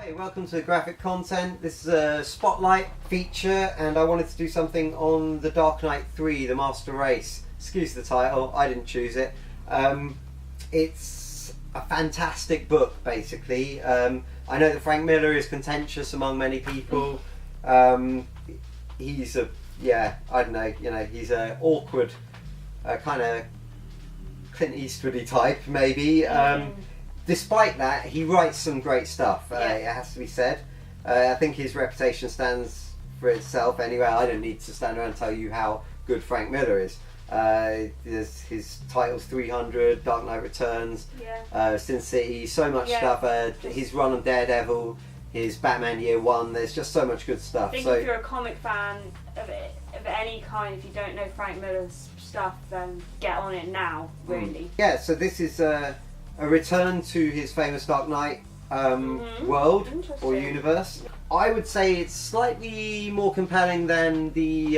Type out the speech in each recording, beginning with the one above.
Hi, welcome to Graphic Content. This is a spotlight feature and I wanted to do something on The Dark Knight 3, The Master Race. Excuse the title, I didn't choose it. It's a fantastic book, basically. I know that Frank Miller is contentious among many people. He's a, I don't know, he's an awkward, kind of Clint Eastwoody type, maybe. Despite that, he writes some great stuff, it has to be said. I think his reputation stands for itself anyway. I don't need to stand around and tell you how good Frank Miller is. There's his titles 300, Dark Knight Returns, Sin City, so much stuff. His run on Daredevil, his Batman Year One, there's just so much good stuff. I think if you're a comic fan of any kind, if you don't know Frank Miller's stuff, then get on it now, really. Yeah, so this is a return to his famous Dark Knight world or universe. I would say it's slightly more compelling than the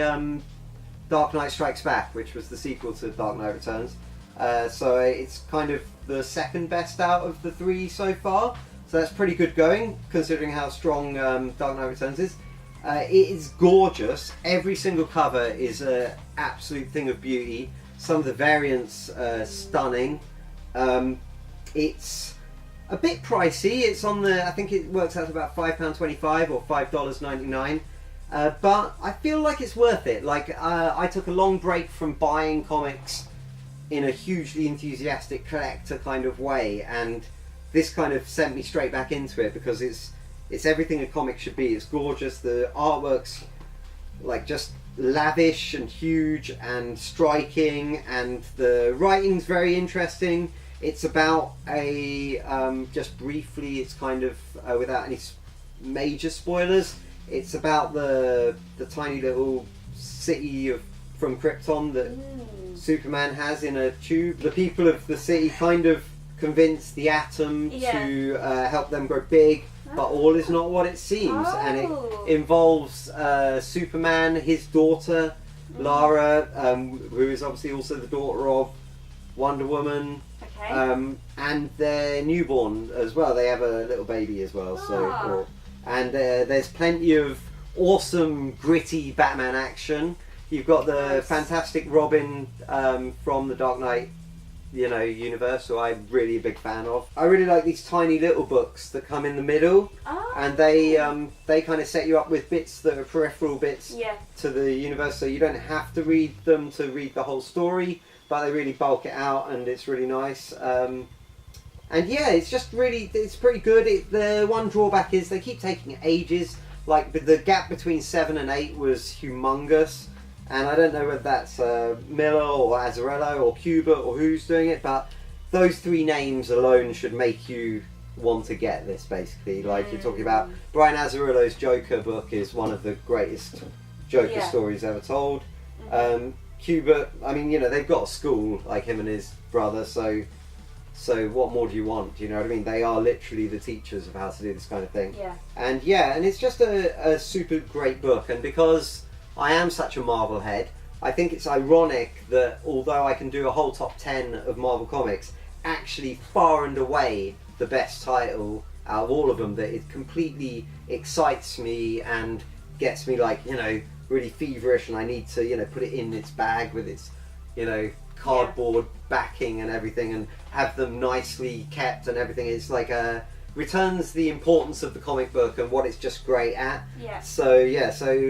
Dark Knight Strikes Back, which was the sequel to Dark Knight Returns. So it's kind of the second best out of the three so far. So that's pretty good going, considering how strong Dark Knight Returns is. It is gorgeous. Every single cover is an absolute thing of beauty. Some of the variants are stunning. It's a bit pricey. It's on the, I think it works out to about £5.25 or $5.99. But I feel like it's worth it. Like, I took a long break from buying comics in a hugely enthusiastic collector kind of way, and this kind of sent me straight back into it because it's everything a comic should be. It's gorgeous. The artwork's like just lavish and huge and striking, and the writing's very interesting. It's about a, just briefly, it's kind of, without any major spoilers, it's about the tiny little city from Krypton that Superman has in a tube. The people of the city kind of convince the Atom to help them grow big, but all is not what it seems. And it involves Superman, his daughter, Lara, who is obviously also the daughter of Wonder Woman. And their newborn as well. They have a little baby as well. And there's plenty of awesome, gritty Batman action. You've got the fantastic Robin from the Dark Knight, universe, who I'm really a big fan of. I really like these tiny little books that come in the middle, and they kind of set you up with bits that are peripheral bits to the universe, so you don't have to read them to read the whole story. But they really bulk it out, and it's really nice. And it's just really, it's pretty good. The one drawback is they keep taking ages. Like, the gap between 7 and 8 was humongous. And I don't know whether that's Miller or Azzarello or Kubert or who's doing it, but those three names alone should make you want to get this, basically. Like, you're talking about Brian Azzarello's Joker book is one of the greatest Joker stories ever told. Kubert, I mean, they've got a school, like him and his brother, so what more do you want? Do you know what I mean? They are literally the teachers of how to do this kind of thing. And it's just a super great book, and because I am such a Marvel head, I think it's ironic that although I can do a whole top 10 of Marvel comics, actually far and away the best title out of all of them, that it completely excites me and gets me, like, really feverish, and I need to, put it in its bag with its, cardboard backing and everything, and have them nicely kept and everything. It's like returns the importance of the comic book and what it's just great at. So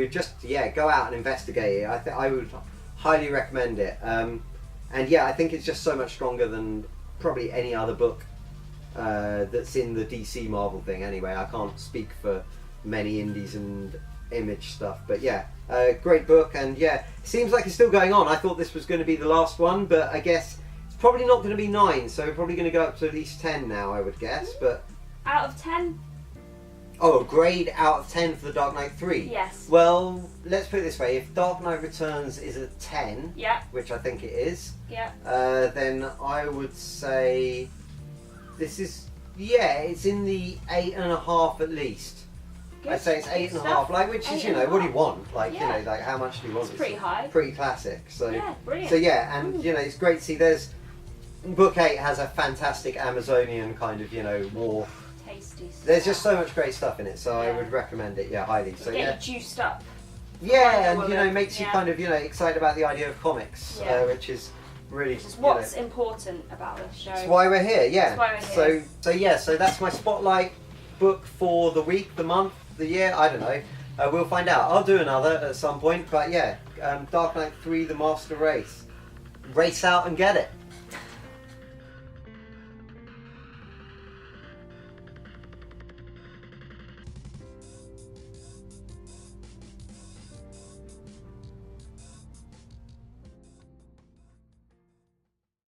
just go out and investigate it. I would highly recommend it. And I think it's just so much stronger than probably any other book that's in the DC Marvel thing. Anyway, I can't speak for many indies and Image stuff, but great book, and it seems like it's still going on. I thought this was going to be the last one, but I guess it's probably not going to be 9, so we're probably going to go up to at least 10 now, I would guess. But out of 10? Oh, a grade out of 10 for the Dark Knight 3? Yes. Well, let's put it this way, if Dark Knight Returns is a 10, which I think it is, then I would say this is, it's in the 8.5 at least. Good. I'd say it's 8.5, like, which is, what do you want? Like, like, how much do you want? It's pretty high. Pretty classic. So, brilliant. So, and, it's great to see. Book 8 has a fantastic Amazonian kind of, war tasty stuff. There's just so much great stuff in it, so I Yeah. would recommend it, highly. So Get you juiced up. yeah, Wonder and Woman, makes you yeah. kind of excited about the idea of comics, Yeah. which is really Which is what's important about this show. That's why we're here, yeah. That's why we're here. So that's my spotlight book for the week, the month, the year. I don't know. We'll find out. I'll do another at some point, but yeah, Dark Knight 3: The Master Race. Race out and get it.